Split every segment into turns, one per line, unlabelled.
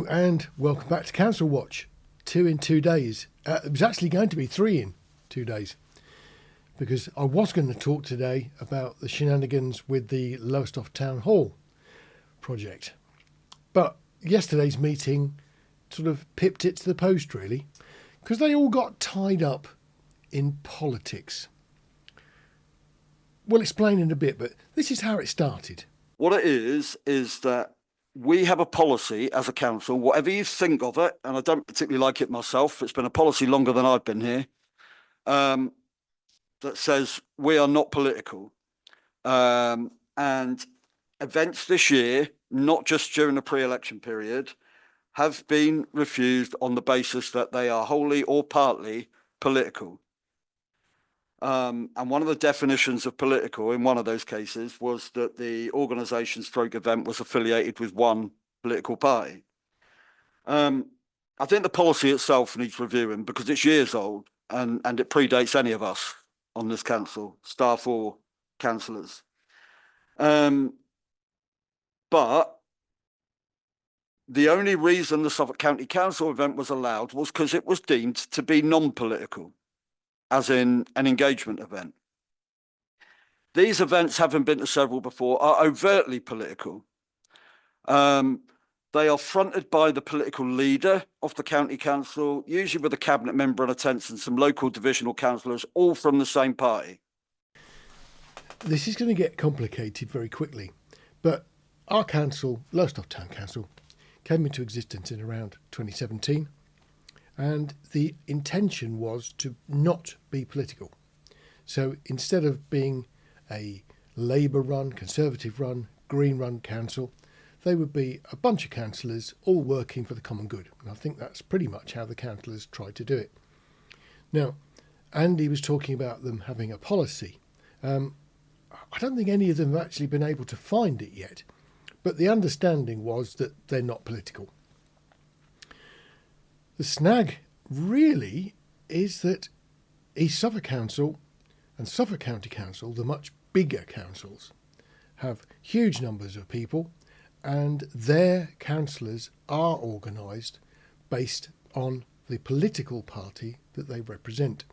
and welcome back to Council Watch. 2 in 2 days. It was actually going to be 3 in 2 days, because I was going to talk today about the shenanigans with the Lowestoft Town Hall project. But yesterday's meeting sort of pipped it to the post, really, because they all got tied up in politics. We'll explain in a bit, but this is how it started.
What it is that we have a policy as a council, whatever you think of it, and I don't particularly like it myself, it's been a policy longer than I've been here, that says we are not political. And events this year, not just during the pre-election period, have been refused on the basis that they are wholly or partly political. And one of the definitions of political in one of those cases was that the organisation stroke event was affiliated with one political party. I think the policy itself needs reviewing because it's years old and it predates any of us on this council, staff or councillors. But the only reason the Suffolk County Council event was allowed was because it was deemed to be non-political, as in an engagement event. These events, having been to several before, are overtly political. They are fronted by the political leader of the county council, usually with a cabinet member in attendance and some local divisional councillors, all from the same party.
This is going to get complicated very quickly, but our council, Lowestoft Town Council, came into existence in around 2017. And the intention was to not be political. So instead of being a Labour-run, Conservative-run, Green-run council, they would be a bunch of councillors all working for the common good. And I think that's pretty much how the councillors tried to do it. Now, Andy was talking about them having a policy. I don't think any of them have actually been able to find it yet. But the understanding was that they're not political. The snag really is that East Suffolk Council and Suffolk County Council, the much bigger councils, have huge numbers of people and their councillors are organised based on the political party that they represent.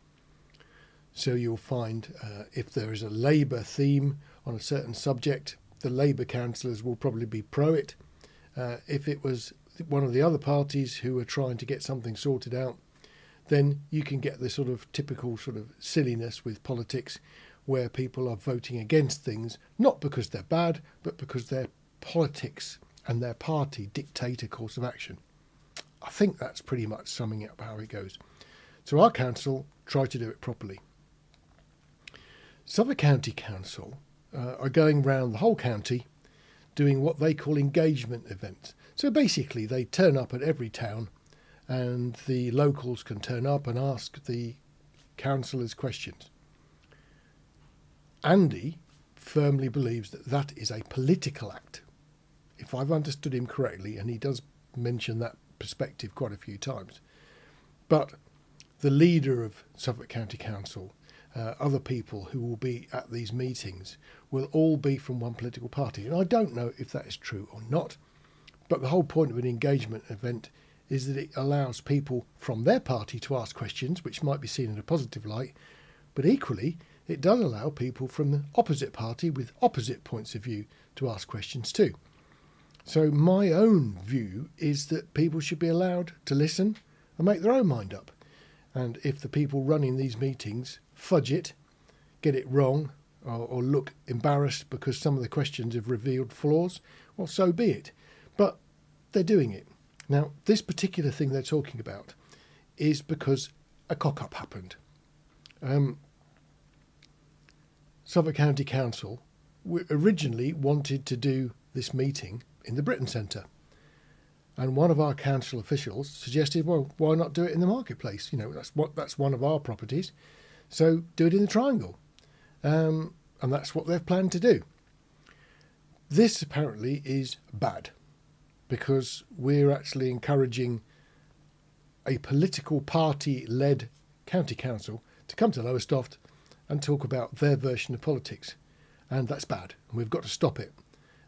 So you'll find if there is a Labour theme on a certain subject, the Labour councillors will probably be pro it. If it was one of the other parties who are trying to get something sorted out, then you can get the sort of typical sort of silliness with politics where people are voting against things, not because they're bad, but because their politics and their party dictate a course of action. I think that's pretty much summing up how it goes. So our council tried to do it properly. Suffolk County Council are going round the whole county doing what they call engagement events. So basically they turn up at every town and the locals can turn up and ask the councillors questions. Andy firmly believes that that is a political act, if I've understood him correctly, and he does mention that perspective quite a few times. But the leader of Suffolk County Council, other people who will be at these meetings, will all be from one political party. And I don't know if that is true or not, but the whole point of an engagement event is that it allows people from their party to ask questions, which might be seen in a positive light, but equally it does allow people from the opposite party with opposite points of view to ask questions too. So my own view is that people should be allowed to listen and make their own mind up. And if the people running these meetings fudge it, get it wrong, or look embarrassed because some of the questions have revealed flaws, well, so be it. But they're doing it. Now, this particular thing they're talking about is because a cock-up happened. Suffolk County Council originally wanted to do this meeting in the Britain Centre. And one of our council officials suggested, well, why not do it in the marketplace? You know, that's one of our properties. So do it in the Triangle. And that's what they've planned to do. This apparently is bad, because we're actually encouraging a political party-led county council to come to Lowestoft and talk about their version of politics. And that's bad. And we've got to stop it.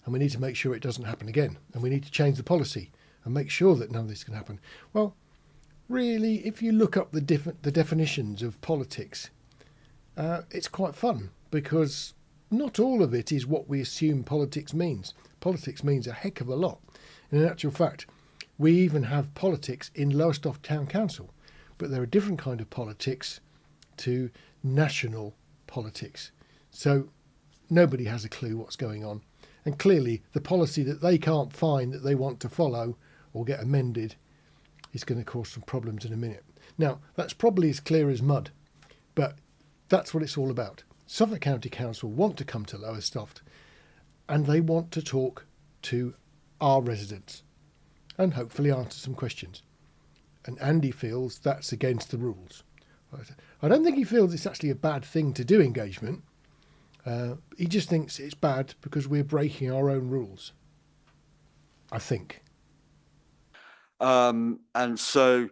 And we need to make sure it doesn't happen again. And we need to change the policy. and make sure that none of this can happen. Well, really, if you look up the definitions of politics, it's quite fun, because not all of it is what we assume politics means. Politics means a heck of a lot. And in actual fact, we even have politics in Lowestoft Town Council, but they're a different kind of politics to national politics. So nobody has a clue what's going on. And clearly the policy that they can't find that they want to follow or get amended is going to cause some problems in a minute. Now, that's probably as clear as mud, but that's what it's all about. Suffolk County Council want to come to Lowestoft, and they want to talk to our residents and hopefully answer some questions. And Andy feels that's against the rules. I don't think he feels it's actually a bad thing to do engagement. He just thinks it's bad because we're breaking our own rules, I think.
And so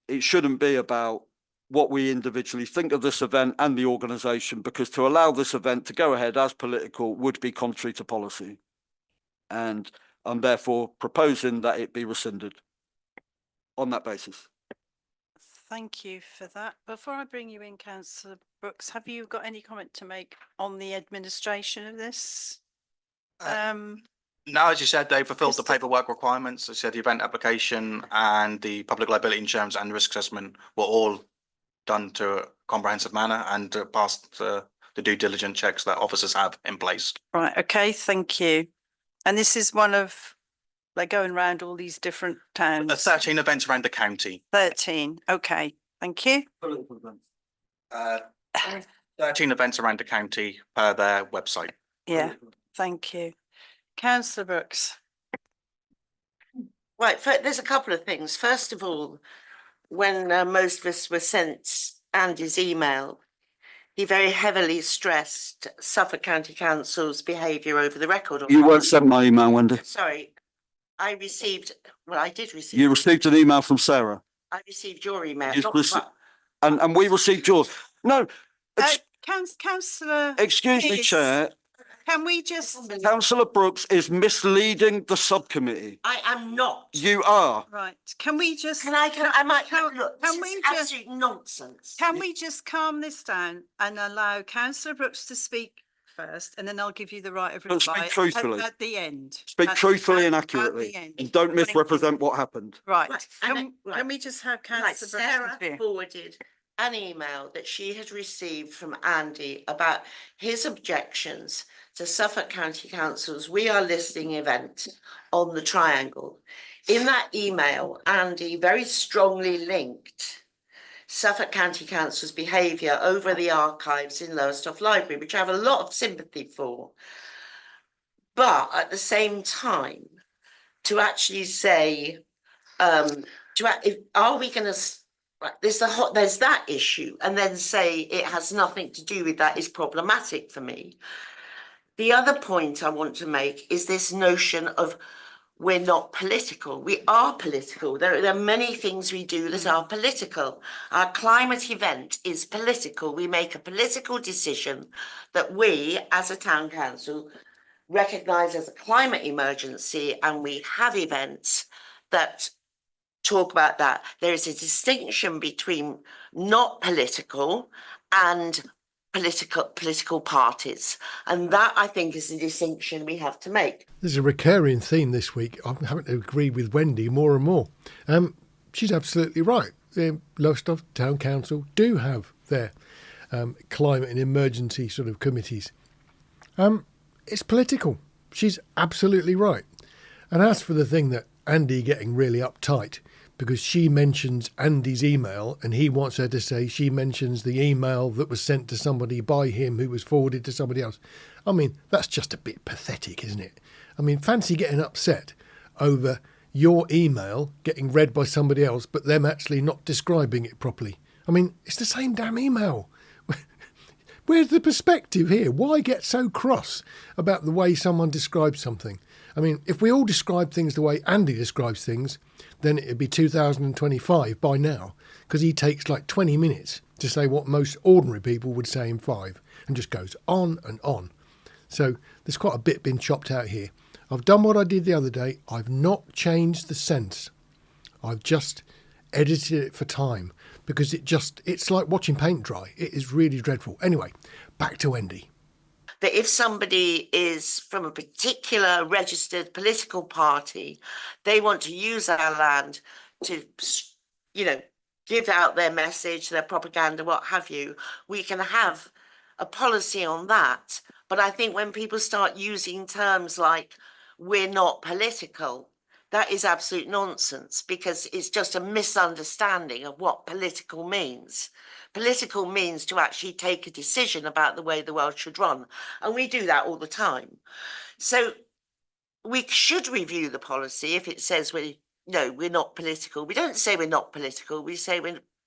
it shouldn't be about what we individually think of this event and the organisation, because to allow this event to go ahead as political would be contrary to policy. And I'm therefore proposing that it be rescinded on that basis.
Thank you for that. Before I bring you in, Councillor Brooks, have you got any comment to make on the administration of this?
No, as you said, they fulfilled the
Mr.
paperwork requirements. As you said, the event application and the public liability insurance and risk assessment were all done to a comprehensive manner and passed the due diligence checks that officers have in place.
Right, okay, thank you. And this is one of, they're going around all these different towns.
13 events around the county.
13, okay, thank you.
13 events around the county per their website.
Yeah, thank you. Councillor Brooks.
Right, there's a couple of things. First of all, when most of us were sent Andy's email, he very heavily stressed Suffolk County Council's behaviour over the record.
You weren't sent my email, Wendy.
Sorry, I received, well, I did receive.
You received an email from Sarah.
I received your email.
And we received yours. No,
Councillor,
excuse me,
please.
Chair.
Can we just,
Councillor Brooks is misleading the subcommittee.
I am not.
You are.
right, can we just,
I might
can-
look,
can
this
we
is
just-
absolute nonsense.
can we just calm this down and allow Councillor Brooks to speak first, and then I'll give you the right of
But speak
reply
truthfully.
at the end.
Speak
At-
truthfully and
at
accurately.
the end.
And don't misrepresent what happened.
Right,
Right,
can
right.
we just have
Right,
Councillor
Sarah
Brooks?
forwarded an email that she had received from Andy about his objections to Suffolk County Council's We Are Listening event on the Triangle. In that email, Andy very strongly linked Suffolk County Council's behaviour over the archives in Lowestoft Library, which I have a lot of sympathy for. But at the same time, to actually say, are we going to, there's that issue, and then say it has nothing to do with that is problematic for me. The other point I want to make is this notion of we're not political. We are political. There are many things we do that are political. Our climate event is political. We make a political decision that we, as a town council, recognise as a climate emergency, and we have events that talk about that. There is a distinction between not political and political parties, and that, I think, is the distinction we have to make.
There's a recurring theme this week. I'm having to agree with Wendy more and more. She's absolutely right. The Lowestoft Town Council do have their climate and emergency sort of committees. It's political. She's absolutely right. And as for the thing that Andy getting really uptight because she mentions Andy's email and he wants her to say she mentions the email that was sent to somebody by him who was forwarded to somebody else. I mean, that's just a bit pathetic, isn't it? I mean, fancy getting upset over your email getting read by somebody else, but them actually not describing it properly. I mean, it's the same damn email. Where's the perspective here? Why get so cross about the way someone describes something? I mean, if we all describe things the way Andy describes things, then it'd be 2025 by now, because he takes like 20 minutes to say what most ordinary people would say in 5 and just goes on and on. So there's quite a bit been chopped out here. I've done what I did the other day. I've not changed the sense. I've just edited it for time because it's like watching paint dry. It is really dreadful. Anyway, back to Andy.
That if somebody is from a particular registered political party, they want to use our land to, you know, give out their message, their propaganda, what have you, we can have a policy on that. But I think when people start using terms like we're not political, that is absolute nonsense, because it's just a misunderstanding of what political means. Political means to actually take a decision about the way the world should run. And we do that all the time. So we should review the policy if it says we're not political. We don't say we're not political. We say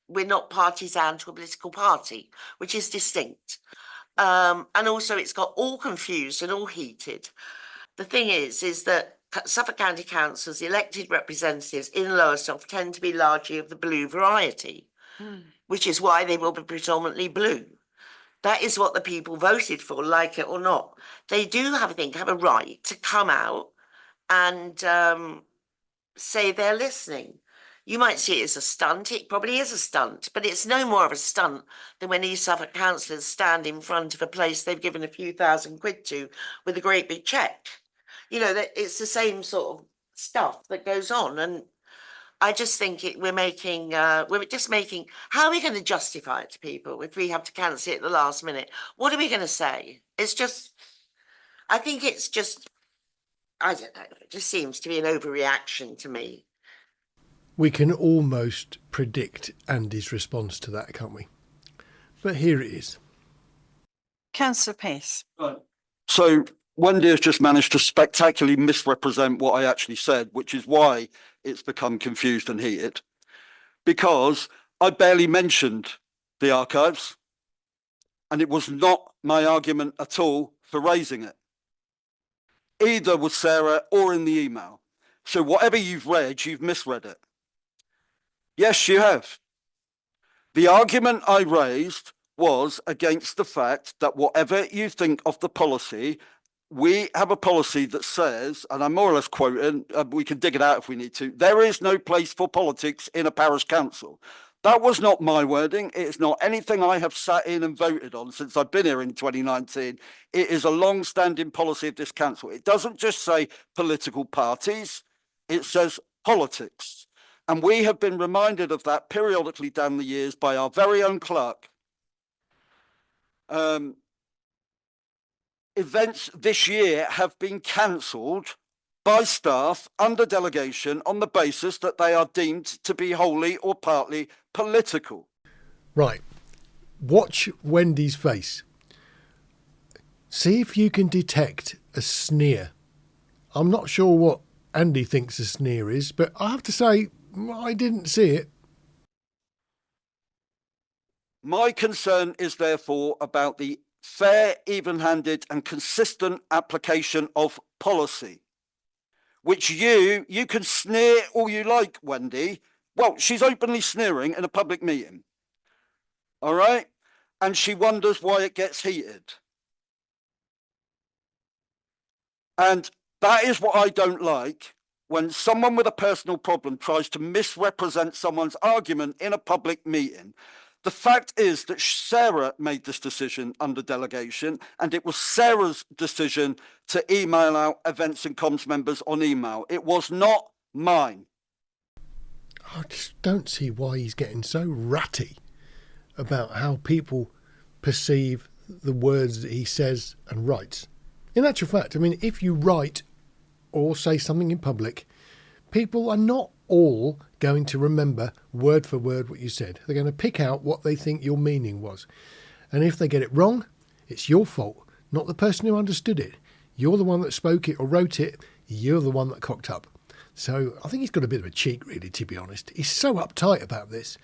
we're not partisan to a political party, which is distinct. And also it's got all confused and all heated. The thing is that Suffolk County Council's elected representatives in Lowestoft tend to be largely of the blue variety, which is why they will be predominantly blue. That is what the people voted for, like it or not. They do have a right to come out and say they're listening. You might see it as a stunt. It probably is a stunt, but it's no more of a stunt than when East Suffolk councillors stand in front of a place they've given a few £1,000 to with a great big cheque. You know, that it's the same sort of stuff that goes on. And I just think we're just making, how are we going to justify it to people if we have to cancel it at the last minute? What are we going to say? I think it's just, I don't know, it just seems to be an overreaction to me.
We can almost predict Andy's response to that, can't we? But here it is.
Councillor Pearce.
Right. So Wendy has just managed to spectacularly misrepresent what I actually said, which is why it's become confused and heated. Because I barely mentioned the archives, and it was not my argument at all for raising it. Either with Sarah or in the email. So whatever you've read, you've misread it. Yes, you have. The argument I raised was against the fact that whatever you think of the policy, we have a policy that says, and I'm more or less quoting, we can dig it out if we need to, there is no place for politics in a parish council. That was not my wording. It is not anything I have sat in and voted on since I've been here in 2019. It is a long-standing policy of this council. It doesn't just say political parties, it says politics. And we have been reminded of that periodically down the years by our very own clerk. Events this year have been cancelled by staff under delegation on the basis that they are deemed to be wholly or partly political.
Right. Watch Wendy's face. See if you can detect a sneer. I'm not sure what Andy thinks a sneer is, but I have to say, I didn't see it.
My concern is therefore about the fair, even-handed and consistent application of policy, which you can sneer all you like, Wendy. Well, she's openly sneering in a public meeting. All right? And she wonders why it gets heated. And that is what I don't like. When someone with a personal problem tries to misrepresent someone's argument in a public meeting. The fact is that Sarah made this decision under delegation, and it was Sarah's decision to email out events and comms members on email. It was not mine.
I just don't see why he's getting so ratty about how people perceive the words that he says and writes. In actual fact, I mean, if you write or say something in public, people are not all going to remember word for word what you said. They're going to pick out what they think your meaning was. And if they get it wrong, it's your fault, not the person who understood it. You're the one that spoke it or wrote it. You're the one that cocked up. So I think he's got a bit of a cheek, really, to be honest. He's so uptight about this.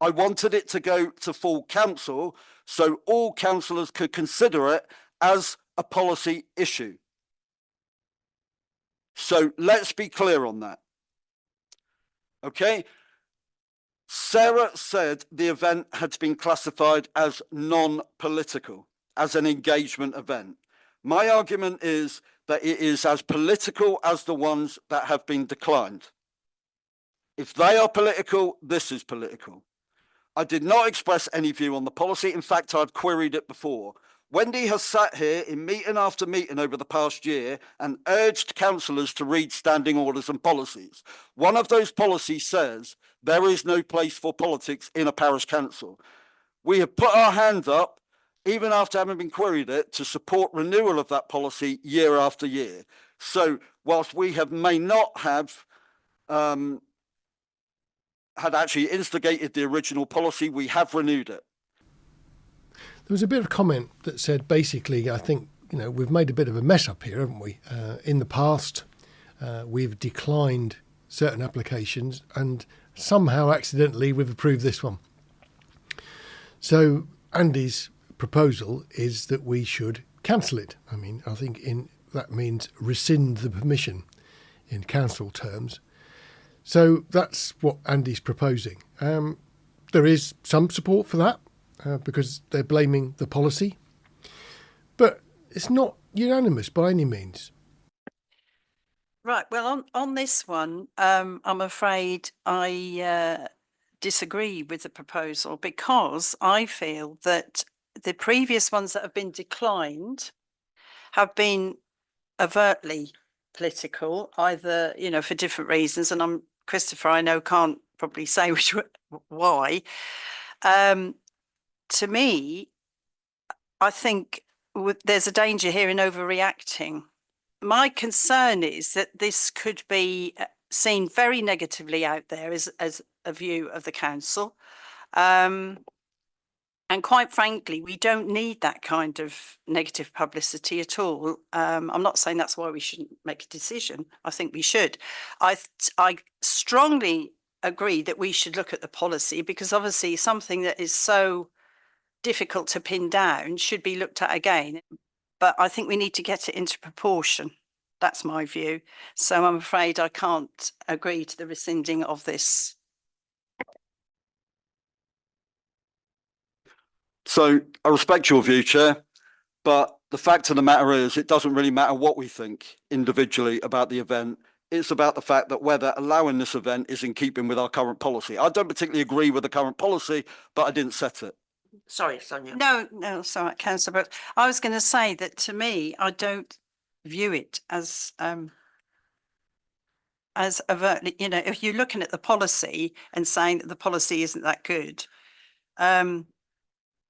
I wanted it to go to full council so all councillors could consider it as a policy issue. So let's be clear on that. Okay? Sarah said the event had been classified as non-political, as an engagement event. My argument is that it is as political as the ones that have been declined. If they are political, this is political. I did not express any view on the policy. In fact, I'd queried it before. Wendy has sat here in meeting after meeting over the past year and urged councillors to read standing orders and policies. One of those policies says there is no place for politics in a parish council. We have put our hand up, even after having been queried it, to support renewal of that policy year after year. So whilst we may not have had actually instigated the original policy, we have renewed it.
There was a bit of comment that said, basically, I think, we've made a bit of a mess up here, haven't we? In the past, we've declined certain applications and somehow accidentally we've approved this one. So Andy's proposal is that we should cancel it. I mean, I think that means rescind the permission in council terms. So that's what Andy's proposing. There is some support for that because they're blaming the policy, but it's not unanimous by any means.
Right. Well, on this one, I'm afraid I disagree with the proposal because I feel that the previous ones that have been declined have been overtly political, either, for different reasons. And Christopher, I know, can't probably say why. To me, I think there's a danger here in overreacting. My concern is that this could be seen very negatively out there as a view of the council. And quite frankly, we don't need that kind of negative publicity at all. I'm not saying that's why we shouldn't make a decision. I think we should. I strongly agree that we should look at the policy because obviously something that is so difficult to pin down should be looked at again. But I think we need to get it into proportion. That's my view. So I'm afraid I can't agree to the rescinding of this.
So I respect your view, Chair, but the fact of the matter is it doesn't really matter what we think individually about the event. It's about the fact that whether allowing this event is in keeping with our current policy. I don't particularly agree with the current policy, but I didn't set it.
Sorry, Sonia.
No, sorry, Councillor, but I was going to say that to me, I don't view it as overtly, if you're looking at the policy and saying that the policy isn't that good,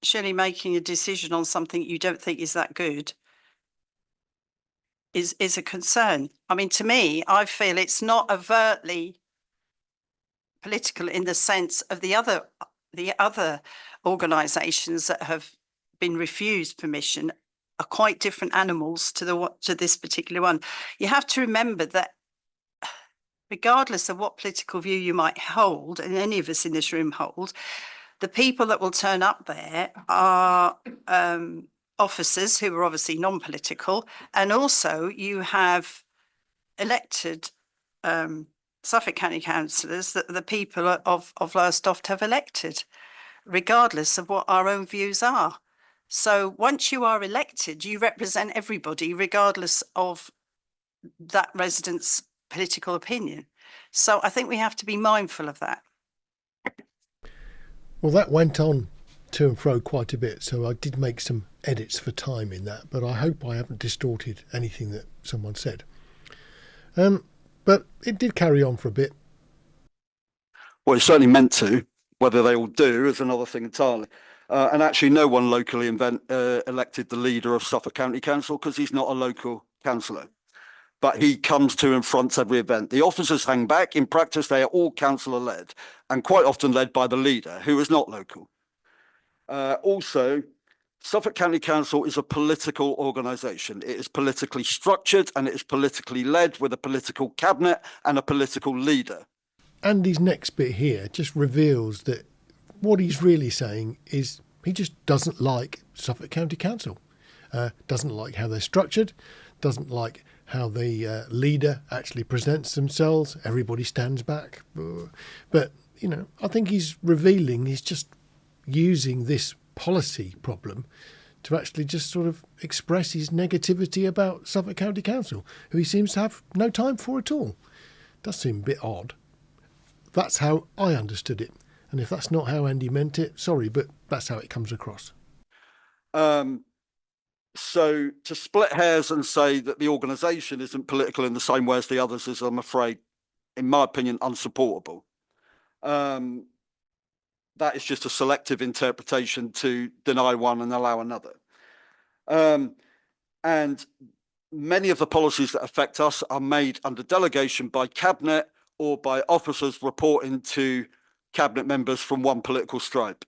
surely making a decision on something you don't think is that good is a concern. I mean, to me, I feel it's not overtly political in the sense of the other organisations that have been refused permission are quite different animals to this particular one. You have to remember that regardless of what political view you might hold, and any of us in this room hold, the people that will turn up there are officers who are obviously non-political, and also you have elected Suffolk County councillors that the people of Lowestoft have elected, regardless of what our own views are. So once you are elected, you represent everybody, regardless of that resident's political opinion. So I think we have to be mindful of that.
Well, that went on to and fro quite a bit, so I did make some edits for time in that, but I hope I haven't distorted anything that someone said. But it did carry on for a bit.
Well, it's certainly meant to. Whether they will do is another thing entirely. And actually, no one locally elected the leader of Suffolk County Council because he's not a local councillor. But he comes to and fronts every event. The officers hang back. In practice, they are all councillor-led and quite often led by the leader, who is not local. Also, Suffolk County Council is a political organisation. It is politically structured and it is politically led with a political cabinet and a political leader.
Andy's next bit here just reveals that what he's really saying is he just doesn't like Suffolk County Council, doesn't like how they're structured, doesn't like how the leader actually presents themselves. Everybody stands back. But, I think he's revealing he's just using this policy problem to actually just sort of express his negativity about Suffolk County Council, who he seems to have no time for at all. Does seem a bit odd. That's how I understood it. And if that's not how Andy meant it, sorry, but that's how it comes across.
So to split hairs and say that the organisation isn't political in the same way as the others is, I'm afraid, in my opinion, unsupportable. That is just a selective interpretation to deny one and allow another. And many of the policies that affect us are made under delegation by Cabinet or by officers reporting to Cabinet members from one political stripe,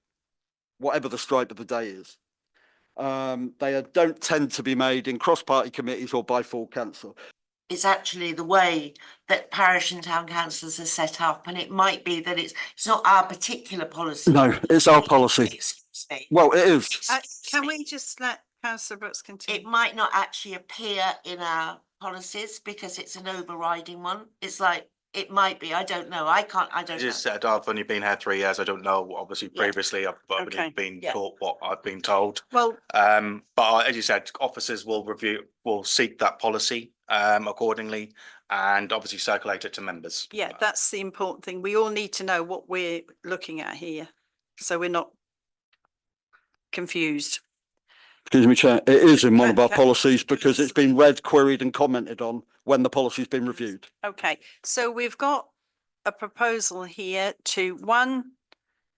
whatever the stripe of the day is. They don't tend to be made in cross-party committees or by full council.
It's actually the way that parish and town councils are set up, and it might be that it's not our particular policy.
No, it's our policy.
Excuse me.
Well, it is.
Can we just let Councillor Brooks continue?
It might not actually appear in our policies because it's an overriding one. It's like, it might be, I don't know. I don't
As
know.
you said, I've only been here 3 years. I don't know. Obviously,
Yeah.
previously, I've only
Okay.
been
Yeah.
taught what I've been told.
Well,
But as you said, officers will seek that policy accordingly, and obviously circulate it to members.
yeah, that's the important thing. We all need to know what we're looking at here, so we're not confused.
Excuse me, Chair. It is in one of our
Okay.
policies because it's been read, queried and commented on when the policy's been reviewed.
Okay, so we've got a proposal here to, one,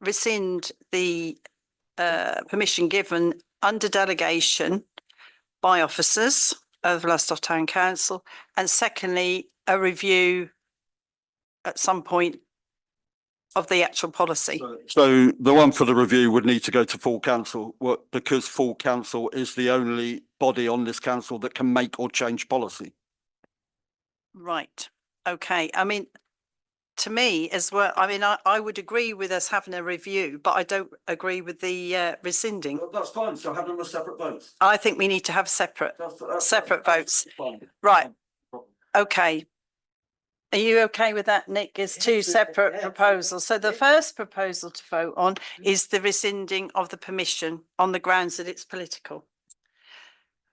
rescind the permission given under delegation by officers of Lowestoft Town Council, and secondly, a review at some point of the actual policy.
So the one for the review would need to go to full council because full council is the only body on this council that can make or change policy.
Right, okay, I mean, to me as well, I mean, I would agree with us having a review, but I don't agree with the rescinding.
That's fine. So have them as separate votes.
I think we need to have separate votes. Right, okay. Are you okay with that, Nick? It's two separate proposals. So the first proposal to vote on is the rescinding of the permission on the grounds that it's political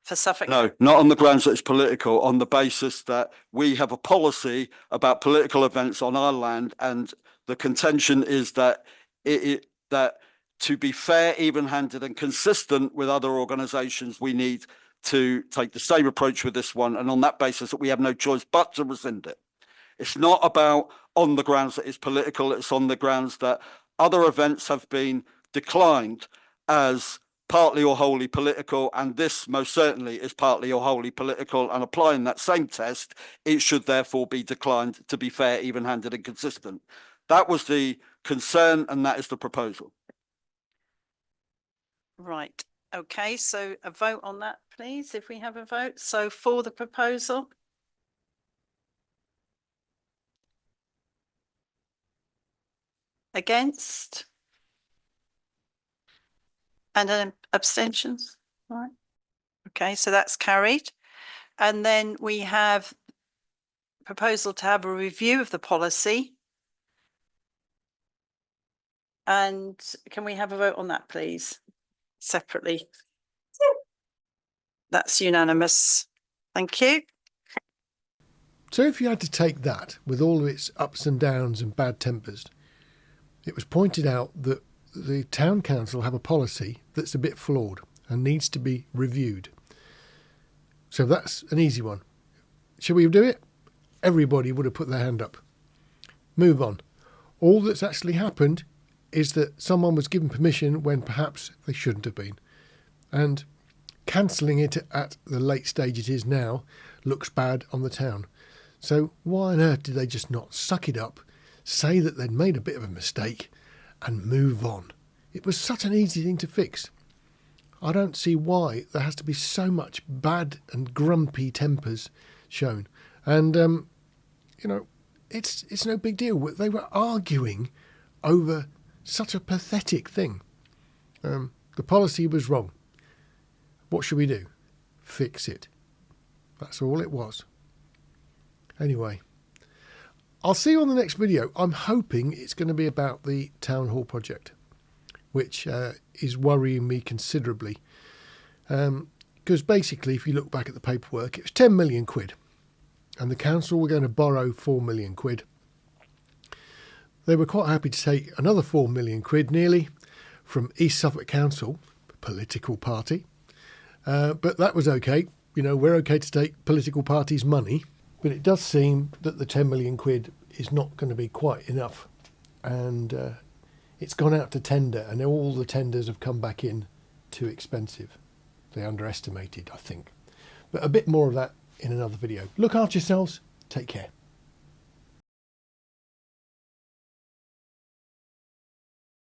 for Suffolk.
No, not on the grounds that it's political, on the basis that we have a policy about political events on our land, and the contention is that that to be fair, even-handed and consistent with other organisations, we need to take the same approach with this one, and on that basis that we have no choice but to rescind it. It's not about on the grounds that it's political, it's on the grounds that other events have been declined as partly or wholly political, and this most certainly is partly or wholly political, and applying that same test, it should therefore be declined to be fair, even-handed and consistent. That was the concern, and that is the proposal.
Right, okay, so a vote on that, please, if we have a vote. So for the proposal. Against? And abstentions? All right. Okay, so that's carried. And then we have proposal to have a review of the policy. And can we have a vote on that, please? Separately. That's unanimous. Thank you.
So if you had to take that with all of its ups and downs and bad tempers, it was pointed out that the town council have a policy that's a bit flawed and needs to be reviewed. So that's an easy one. Shall we do it? Everybody would have put their hand up. Move on. All that's actually happened is that someone was given permission when perhaps they shouldn't have been. And cancelling it at the late stage it is now looks bad on the town. So why on earth did they just not suck it up, say that they'd made a bit of a mistake and move on? It was such an easy thing to fix. I don't see why there has to be so much bad and grumpy tempers shown. And, you know, it's no big deal. They were arguing over such a pathetic thing. The policy was wrong. What should we do? Fix it. That's all it was. Anyway, I'll see you on the next video. I'm hoping it's going to be about the town hall project, which is worrying me considerably. Because basically, if you look back at the paperwork, it was 10 million quid. And the council were going to borrow 4 million quid. They were quite happy to take another 4 million quid nearly from East Suffolk Council, a political party. But that was okay. You know, we're okay to take political parties' money. But it does seem that the 10 million quid is not going to be quite enough. And it's gone out to tender, and all the tenders have come back in too expensive. They underestimated, I think. But a bit more of that in another video. Look after yourselves. Take care.